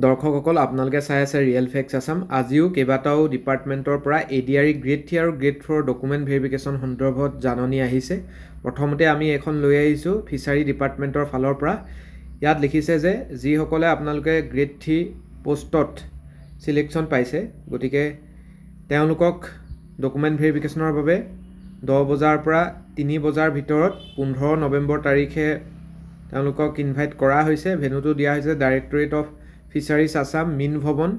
দৰ্শকসকল আপোনালোকে চাই আছে ৰিয়েল ফেক্টছ আছাম। আজিও কেইবাটাও ডিপাৰ্টমেণ্টৰ পৰা ADRE গ্ৰেড 3 আৰু গ্ৰেড 4 ডকুমেণ্ট ভেৰিফিকেশ্যন সন্দৰ্ভত জাননী আহিছে। প্ৰথমতে আমি এখন লৈ আহিছোঁ ফিচাৰী ডিপাৰ্টমেণ্টৰ ফালৰ পৰা। ইয়াত লিখিছে যে যিসকলে আপোনালোকে গ্ৰেড 3 পোষ্টত চিলেকশ্যন পাইছে, গতিকে তেওঁলোকক ডকুমেণ্ট ভেৰিফিকেশ্যনৰ বাবে 10 বজাৰ পৰা 3 বজাৰ ভিতৰত 15 নৱেম্বৰ তাৰিখে তেওঁলোকক ইনভাইট কৰা হৈছে। ভেনুটো দিয়া হৈছে directorate of fisheries Assam, Meen Bhawan,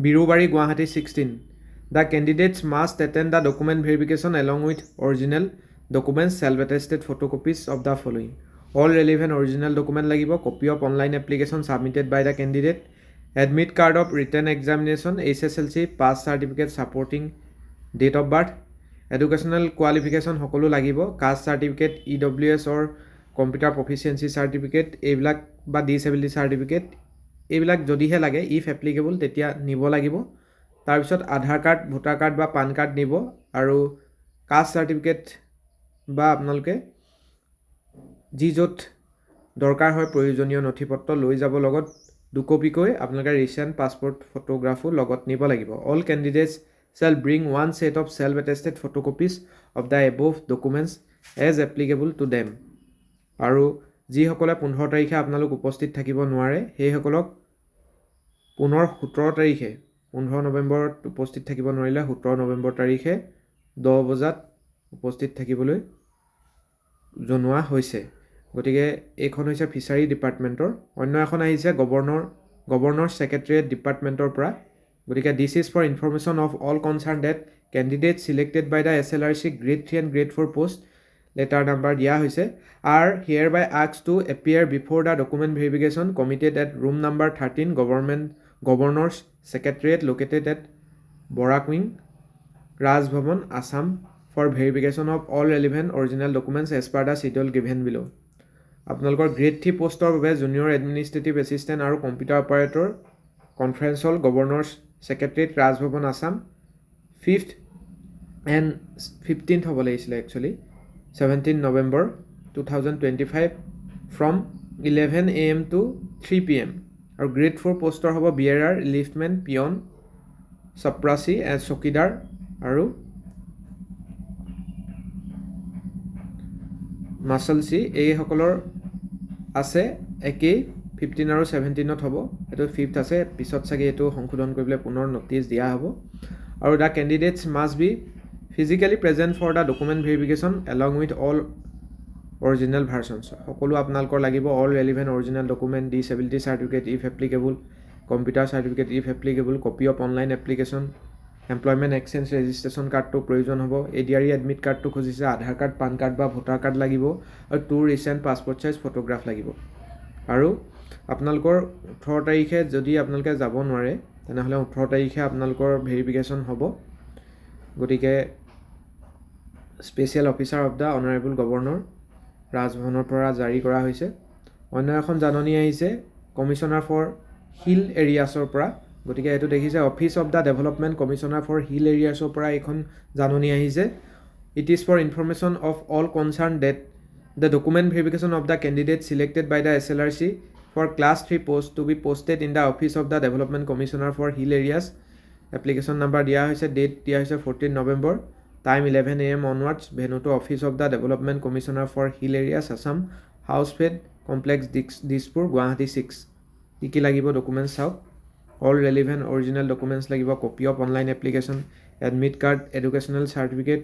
Birubari, Guwahati 16। The candidates must attend the document verification along with original documents, self-attested photocopies of the following. All relevant original document লাগিব, copy of online application submitted by the candidate, admit card of written examination, SSLC, pass certificate supporting date of birth, educational qualification সকলো লাগিব, caste certificate, EWS or computer proficiency certificate, এইবিলাক বা disability certificate এইবিলাক যদিহে লাগে if applicable তেতিয়া নিব লাগিব। তাৰপিছত আধাৰ কাৰ্ড, ভোটাৰ কাৰ্ড বা পান কাৰ্ড নিব, আৰু কাষ্ট চাৰ্টিফিকেট বা আপোনালোকে যি য'ত দৰকাৰ হয় প্ৰয়োজনীয় নথিপত্ৰ লৈ যাব লগত 2 কপিকৈ আপোনালোকে ৰিচেণ্ট পাছপোৰ্ট ফটোগ্ৰাফো লগত নিব লাগিব। All candidates shell bring 1 set of self-attested photocopies of the above documents as applicable to them। আৰু যিসকলে 15 তাৰিখে আপোনালোক উপস্থিত থাকিব নোৱাৰে সেইসকলক পুনৰ 17 তাৰিখে, 15 নৱেম্বৰত উপস্থিত থাকিব নোৱাৰিলে 17 নৱেম্বৰ তাৰিখে 10 বজাত উপস্থিত থাকিবলৈ জনোৱা হৈছে। গতিকে এইখন হৈছে ফিচাৰী ডিপাৰ্টমেণ্টৰ। অন্য এখন আহিছে গভৰ্ণৰ ছেক্ৰেটেৰিয়েট ডিপাৰ্টমেণ্টৰ পৰা। গতিকে this is for information of all concerned that candidate selected by the SLRC grade 3 and grade 4 post, letter number দিয়া হৈছে, are hereby asked to appear before the document verification committed at room number 13 Governor's Secretariat located at Borak Wing, Raj Bhavan, Assam for verification of all relevant original documents as per the schedule given below। আপোনালোকৰ grade 3 পোষ্টৰ বাবে junior administrative assistant আৰু computer operator conference hall, governor's secretariat, Raj Bhavan, Assam, 5th and 15th হ'ব লাগিছিলে actually, 17 November 2025 from 11 AM to 3 PM। আৰু grade 4 পোষ্টৰ হ'ব বিয়াৰাৰ, লিফ্টমেন, peon, চপ্ৰাচী, চকীদাৰ আৰু মাচলচি। এইসকলৰ আছে একেই 15 আৰু 17ত হ'ব। এইটো 5th আছে, পিছত চাগে এইটো সংশোধন কৰিবলৈ পুনৰ নটিচ দিয়া হ'ব। আৰু the candidates must be physically present for the document verification along with all original versions. সকলো আপোনালোকৰ লাগিব all relevant original document, disability certificate if applicable, computer certificate if applicable, copy of online application, employment exchange registration কাৰ্ডটো প্ৰয়োজন হ'ব, ADRE admit কাৰ্ডটো খুজিছে, Aadhaar card, PAN card বা voter card লাগিব, আৰু 2 ৰিচেণ্ট পাছপোৰ্ট চাইজ ফটোগ্ৰাফ লাগিব। আৰু আপোনালোকৰ 18 তাৰিখে যদি আপোনালোকে যাব নোৱাৰে তেনেহ'লে 18 তাৰিখে আপোনালোকৰ ভেৰিফিকেশ্যন হ'ব। গতিকে special officer of the honourable governor, ৰাজভৱনৰ পৰা জাৰি কৰা হৈছে। অন্য এখন জাননী আহিছে কমিশ্যনাৰ ফৰ হিল এৰিয়াছৰ পৰা। গতিকে এইটো দেখিছে office of the development commissioner for hill এৰিয়াছৰ পৰা এইখন জাননী আহিছে। It is for information of all concerned that the document verification of the candidate selected by the SLRC for class 3 post to be posted in the office of the development commissioner for hill areas. Application number দিয়া হৈছে, date দিয়া হৈছে 14 November, time 11 AM onwards. ভেনুটো office of the development commissioner for hill areas Assam, house fed complex, Dispur, Guwahati 6। কি লাগিব documents চাওক। All relevant original documents লাগিব, copy of online application, admit card, educational certificate,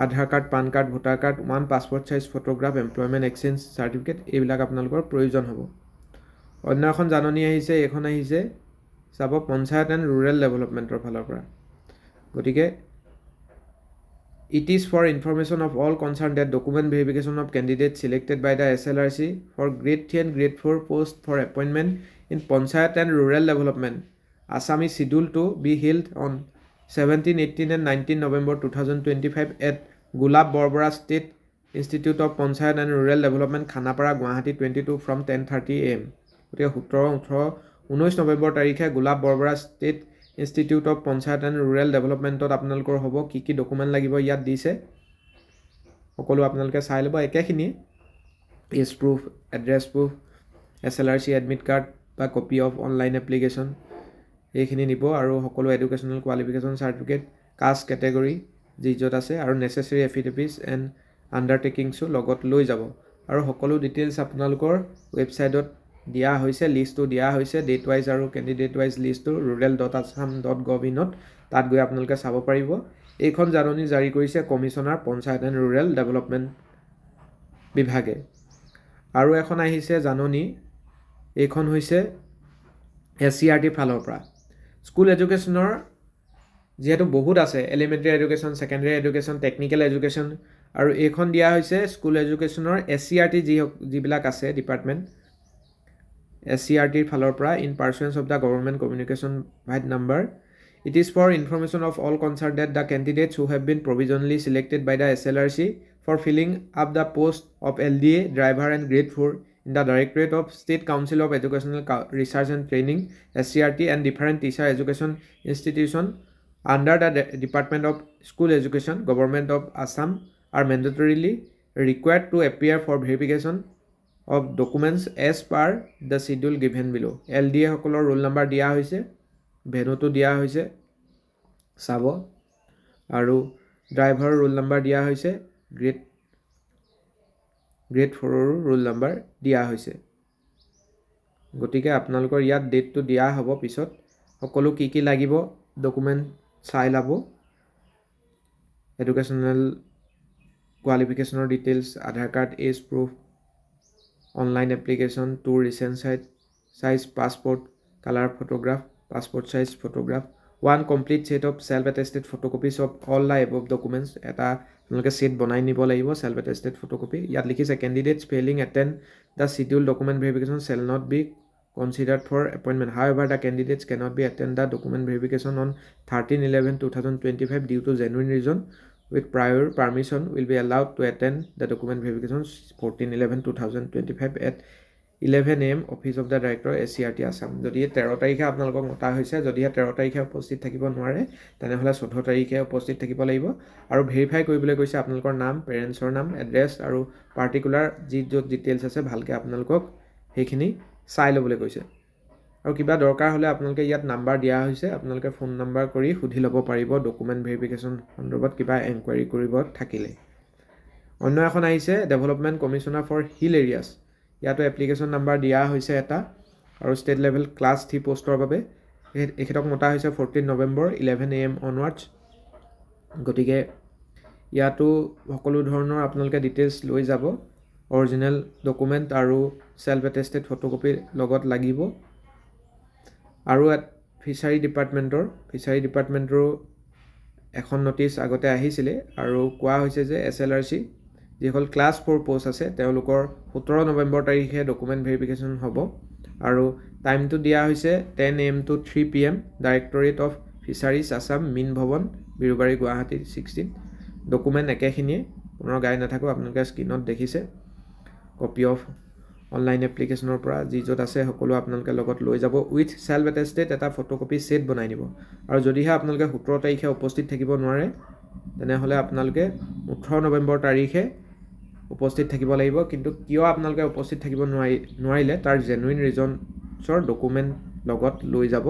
Aadhaar card, PAN card, voter card, 1 passport size photograph, employment exchange certificate, এইবিলাক আপোনালোকৰ প্ৰয়োজন হ'ব। অন্য এখন জাননী আহিছে, এইখন আহিছে চাব পঞ্চায়ত এণ্ড ৰুৰেল ডেভেলপমেণ্টৰ ফালৰ পৰা। গতিকে it is for information of all concerned that document verification of candidate selected by the SLRC for grade 3 and grade 4 post for appointment in panchayat and rural development Assam is schedule to be held on 17, 18 and 19 November 2025 at Gulab Borbora State Institute of Panchayat and Rural Development, Khanapara, Guwahati 22 from 10:30 AM। গতিকে 17, 18, 19 November তাৰিখে Gulab Borbora state institute of panchayat and rural ডেভেলপমেণ্টত আপোনালোকৰ হ'ব। কি document লাগিব ইয়াত দিছে, সকলো আপোনালোকে চাই ল'ব। একেখিনি age proof, address proof, SLRC admit card, বা কপি অফ অনলাইন এপ্লিকেশ্যন এইখিনি নিব আৰু সকলো educational qualification certificate caste category যি য'ত আছে আৰু নেচেচেৰী এফিডেভিটছ এণ্ড আণ্ডাৰটেকিংছো লগত লৈ যাব আৰু সকলো ডিটেইলছ আপোনালোকৰ ৱেবছাইটত দিয়া হৈছে লিষ্টটো দিয়া হৈছে ডেট ৱাইজ আৰু কেণ্ডিডেট ৱাইজ লিষ্টটো rural.assam.gov.in তাত গৈ আপোনালোকে চাব পাৰিব এইখন জাননী জাৰি কৰিছে commissioner panchayat and rural development বিভাগে আৰু এখন আহিছে জাননী এইখন হৈছে SCERT ফালৰ পৰা স্কুল এডুকেশ্যনৰ যিহেতু বহুত আছে elementary education secondary education technical education আৰু এইখন দিয়া হৈছে স্কুল এডুকেশ্যনৰ SCERT যিবিলাক আছে ডিপাৰ্টমেণ্ট SCERT ফালৰ পৰা in pursuance of the government communication vide number It is for information of all concerned that the candidates who have been provisionally selected by the SLRC for filling up the post of LDA, driver and grade 4 in the Directorate of State Council of Educational Research and Training, SCERT and different teacher education institution under the Department of School Education, Government of Assam are mandatorily required to appear for verification of documents as per the schedule given below. LDA সকলৰ roll number দিয়া হৈছে ভেনুটো দিয়া হৈছে চাব আৰু ড্ৰাইভাৰৰ roll number দিয়া হৈছে গ্ৰেড 4ৰ ৰোল নাম্বাৰ দিয়া হৈছে গতিকে আপোনালোকৰ ইয়াত ডেটটো দিয়া হ'ব পিছত সকলো কি লাগিব ডকুমেণ্ট চাই ল'ব এডুকেশ্যনেল কোৱালিফিকেশ্যনৰ details Aadhaar card as proof online application to recent size passport colour photograph passport size photograph one complete set of self attested photocopies of all the above documents eta আপোনালোকে set বনাই নিব লাগিব self attested photocopy ইয়াত লিখিছে candidates failing attend the scheduled document verification shall not be considered for appointment however the candidates cannot be attend the document verification on 13/11/2025 due to genuine reason with prior permission will be allowed to attend the document verification 14/11/2025 at 11 AM office of the director SCERT Assam যদি 13 তাৰিখে আপোনালোকক মতা হৈছে যদিহে 13 তাৰিখে উপস্থিত থাকিব নোৱাৰে তেনেহ'লে 14 তাৰিখে উপস্থিত থাকিব লাগিব আৰু ভেৰিফাই কৰিবলৈ কৈছে আপোনালোকৰ নাম পেৰেণ্টছৰ নাম এড্ৰেছ আৰু পাৰ্টিকুলাৰ যি য'ত ডিটেইলছ আছে ভালকৈ আপোনালোকক সেইখিনি চাই ল'বলৈ কৈছে আৰু কিবা দৰকাৰ হ'লে আপোনালোকে ইয়াত নাম্বাৰ দিয়া হৈছে আপোনালোকে ফোন নাম্বাৰ কৰি সুধি ল'ব পাৰিব ডকুমেণ্ট ভেৰিফিকেশ্যন সন্দৰ্ভত কিবা এনকুৱাৰী কৰিব থাকিলে অন্য এখন আহিছে development commissioner for hill areas ইয়াতো এপ্লিকেশ্যন নাম্বাৰ দিয়া হৈছে এটা আৰু ষ্টেট লেভেল ক্লাছ 3 পোষ্টৰ বাবে এখেতক মতা হৈছে 14 নৱেম্বৰ 11 AM অনৱাৰ্ডছ গতিকে ইয়াতো সকলো ধৰণৰ আপোনালোকে ডিটেইলছ লৈ যাব অৰিজিনেল ডকুমেণ্ট আৰু সেলফ এটেষ্টেড ফটোকপিৰ লগত লাগিব আৰু ফিচাৰী ডিপাৰ্টমেণ্টৰো এখন নটিচ আগতে আহিছিলে আৰু কোৱা হৈছে যে SLRC যিসকল ক্লাছ 4 পোষ্ট আছে তেওঁলোকৰ 17 নৱেম্বৰ তাৰিখে ডকুমেণ্ট ভেৰিফিকেশ্যন হ'ব আৰু টাইমটো দিয়া হৈছে 10 AM to 3 PM directorate of fisheries Assam Meen Bhawan Birubari Guwahati 16 document একেখিনিয়ে পুনৰ গাই নাথাকোঁ আপোনালোকে স্ক্ৰীণত দেখিছে কপি অফ অনলাইন এপ্লিকেশ্যনৰ পৰা যি য'ত আছে সকলো আপোনালোকে লগত লৈ যাব উইথ সেলফ এটেষ্টেড এটা ফটোকপি ছেট বনাই নিব আৰু যদিহে আপোনালোকে 17 তাৰিখে উপস্থিত থাকিব নোৱাৰে তেনেহ'লে আপোনালোকে 18 নৱেম্বৰ তাৰিখে উপস্থিত থাকিব লাগিব কিন্তু কিয় আপোনালোকে উপস্থিত থাকিব নোৱাৰিলে তাৰ জেনুইন ৰিজনছৰ ডকুমেণ্ট লগত লৈ যাব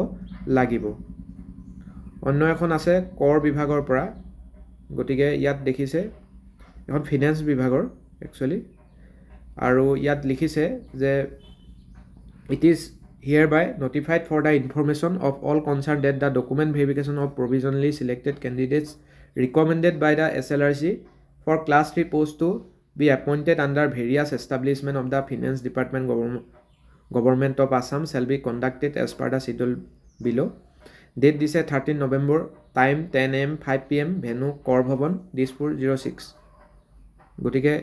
লাগিব অন্য এখন আছে কৰ বিভাগৰ পৰা গতিকে ইয়াত দেখিছে এখন ফিনান্স বিভাগৰ একচুৱেলি আৰু ইয়াত লিখিছে যে it is hereby notified for the information of all concerned that the document verification of provisionally selected candidates recommended by the SLRC for class 3 post to be appointed under various establishment of the finance department government of Assam shall be conducted as per the schedule below date দিছে 13 November time 10 AM 5 PM venue কৰ ভৱন দিছপুৰ 06 গতিকে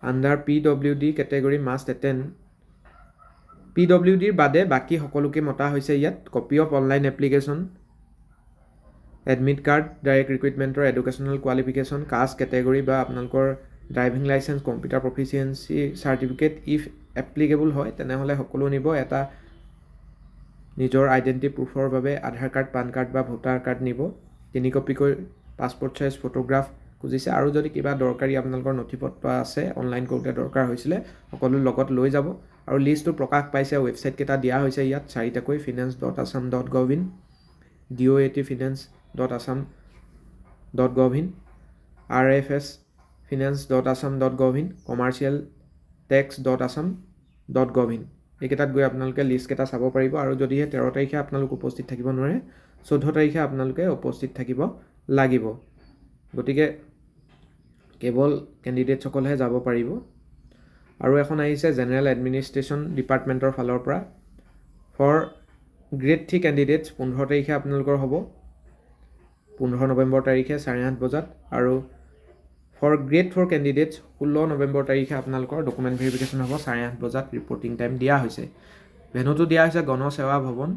under PWD category must attend PWDৰ বাদে বাকি সকলোকে মতা হৈছে ইয়াত copy of online application admit card direct ৰিক্ৰুইটমেণ্টৰ এডুকেশ্যনেল কোৱালিফিকেশ্যন কাষ্ট কেটেগৰী বা আপোনালোকৰ driving licence computer proficiency certificate if applicable হয় তেনেহ'লে সকলো নিব এটা নিজৰ আইডেণ্টি প্ৰুফৰ বাবে আধাৰ কাৰ্ড পান কাৰ্ড বা ভোটাৰ কাৰ্ড নিব 3 কপিকৈ পাছপৰ্ট চাইজ ফটোগ্ৰাফ খুজিছে আৰু যদি কিবা দৰকাৰী আপোনালোকৰ নথি পত্ৰ আছে অনলাইন কৰোঁতে দৰকাৰ হৈছিলে সকলো লগত লৈ যাব আৰু লিষ্টটো প্ৰকাশ পাইছে, ৱেবছাইটকেইটা দিয়া হৈছে ইয়াত চাৰিটাকৈ finance.assam.gov.in, doat.finance.assam.gov.in, rfsfinance.assam.gov.in, commercialtax.assam.gov.in। এইকেইটাত গৈ আপোনালোকে লিষ্টকেইটা চাব পাৰিব। আৰু যদিহে 13 তাৰিখে আপোনালোক উপস্থিত থাকিব নোৱাৰে, 14 তাৰিখে আপোনালোকে উপস্থিত থাকিব লাগিব। গতিকে কেৱল কেণ্ডিডেটসকলহে যাব পাৰিব। আৰু এখন আহিছে জেনেৰেল এডমিনিষ্ট্ৰেশ্যন ডিপাৰ্টমেণ্টৰ ফালৰ পৰা ফৰ গ্ৰেড 3 কেণ্ডিডেটছ 15 তাৰিখে আপোনালোকৰ হ'ব, 15 নৱেম্বৰ তাৰিখে 8:30 বজাত। আৰু ফৰ গ্ৰেড 4 কেণ্ডিডেটছ 16 নৱেম্বৰ তাৰিখে আপোনালোকৰ ডকুমেণ্ট ভেৰিফিকেশ্যন হ'ব, 8:30 বজাত ৰিপৰ্টিং টাইম দিয়া হৈছে। ভেনুটো দিয়া হৈছে Ganasewa Bhawan,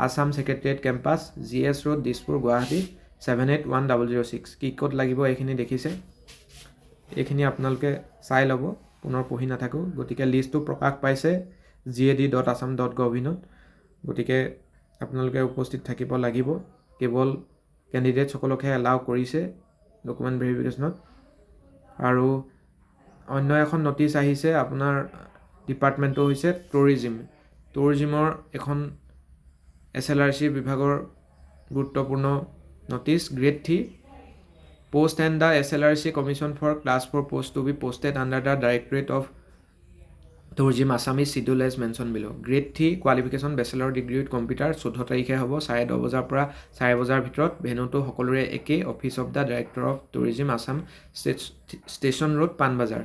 Assam secretariat campus, GS road, Dispur, Guwahati 781006। কি ক'ত লাগিব এইখিনি দেখিছে, এইখিনি আপোনালোকে চাই ল'ব, পুনৰ পঢ়ি নাথাকোঁ। গতিকে লিষ্টটো প্ৰকাশ পাইছে gad.assam.gov.in। গতিকে আপোনালোকে উপস্থিত থাকিব লাগিব। কেৱল কেণ্ডিডেটসকলকহে এলাউ কৰিছে ডকুমেণ্ট ভেৰিফিকেশ্যনত। আৰু অন্য এখন নটিচ আহিছে আপোনাৰ ডিপাৰ্টমেণ্টটো হৈছে টুৰিজিমৰ এখন SLRC বিভাগৰ গুৰুত্বপূৰ্ণ notice. Grade 3 post and the SLRC commission for class 4 post to be posted under the Directorate of Tourism Assam is scheduled as mentioned below. Grade 3 qualification bachelor degree with computer 14 তাৰিখে হ'ব 10:30 বজাৰ পৰা 4 বজাৰ ভিতৰত। ভেনুটো সকলোৰে একেই, office of the director of tourism Assam, station road, Panbazar.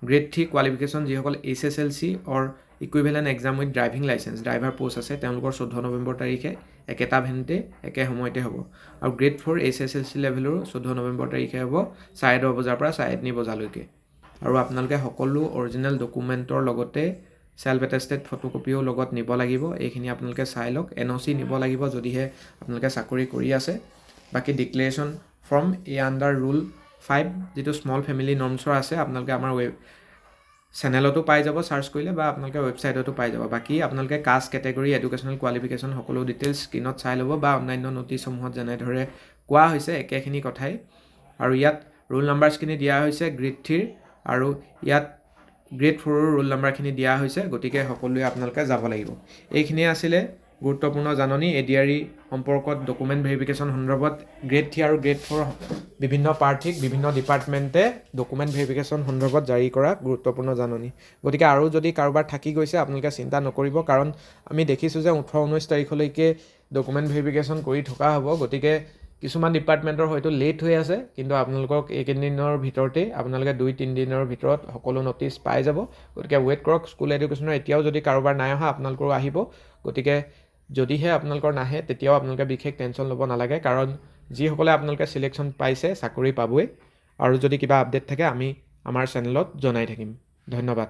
Grade 3 qualification যিসকল HSLC or equivalent exam with driving licence driver post আছে তেওঁলোকৰ 14 নৱেম্বৰ তাৰিখে একেটা ভেনুতে একে সময়তে হ'ব। আৰু গ্ৰেড 4 HSLC লেভেলৰো 14 নৱেম্বৰ তাৰিখে হ'ব 10:30 বজাৰ পৰা 3:30 বজালৈকে। আৰু আপোনালোকে সকলো অৰিজিনেল ডকুমেণ্টৰ লগতে ছেল্ফ এটেষ্টেড ফটোকপিও লগত নিব লাগিব। এইখিনি আপোনালোকে চাই লওক। NOC নিব লাগিব যদিহে আপোনালোকে চাকৰি কৰি আছে। বাকী ডিক্লেৰেশ্যন ফৰ্ম আণ্ডাৰ ৰুল 5 যিটো স্মল ফেমিলি নৰ্মছৰ আছে আপোনালোকে আমাৰ চেনেলতো পাই যাব চাৰ্চ কৰিলে, বা আপোনালোকে ৱেবছাইটতো পাই যাব। বাকী আপোনালোকে কাষ্ট কেটেগৰী, এডুকেশ্যনেল কোৱালিফিকেশ্যন সকলো ডিটেইলছ স্ক্ৰীণত চাই ল'ব, বা অন্যান্য নটিছসমূহত যেনেদৰে কোৱা হৈছে একেখিনি কথাই। আৰু ইয়াত ৰোল নাম্বাৰছখিনি দিয়া হৈছে গ্ৰেড 3 আৰু ইয়াত গ্ৰেড 4ৰ ৰোল নাম্বাৰখিনি দিয়া হৈছে। গতিকে সকলোৱে আপোনালোকে যাব লাগিব। এইখিনিয়ে আছিলে গুৰুত্বপূৰ্ণ জাননী ADRE সম্পৰ্কত ডকুমেণ্ট ভেৰিফিকেশ্যন সন্দৰ্ভত। গ্ৰেড 3 আৰু গ্ৰেড 4 বিভিন্ন প্ৰাৰ্থীক বিভিন্ন ডিপাৰ্টমেণ্টে ডকুমেণ্ট ভেৰিফিকেশ্যন সন্দৰ্ভত জাৰি কৰা গুৰুত্বপূৰ্ণ জাননী। গতিকে আৰু যদি কাৰোবাৰ থাকি গৈছে আপোনালোকে চিন্তা নকৰিব, কাৰণ আমি দেখিছোঁ যে 18-19 তাৰিখলৈকে ডকুমেণ্ট ভেৰিফিকেশ্যন কৰি থকা হ'ব। গতিকে কিছুমান ডিপাৰ্টমেণ্টৰ হয়তো লেট হৈ আছে, কিন্তু আপোনালোকক এইকেইদিনৰ ভিতৰতে আপোনালোকে 2-3 দিনৰ ভিতৰত সকলো নটিচ পাই যাব। গতিকে ৱেইট কৰক। স্কুল এডুকেশ্যনৰ এতিয়াও যদি কাৰোবাৰ নাই অহা আপোনালোকৰো আহিব। গতিকে যদিহে আপোনালোকৰ নাহে তেতিয়াও আপোনালোকে বিশেষ টেনশ্যন ল'ব নালাগে, কাৰণ যিসকলে আপোনালোকে চিলেকশ্যন পাইছে চাকৰি পাবই। আৰু যদি কিবা আপডেট থাকে আমি আমাৰ চেনেলত জনাই থাকিম। ধন্যবাদ।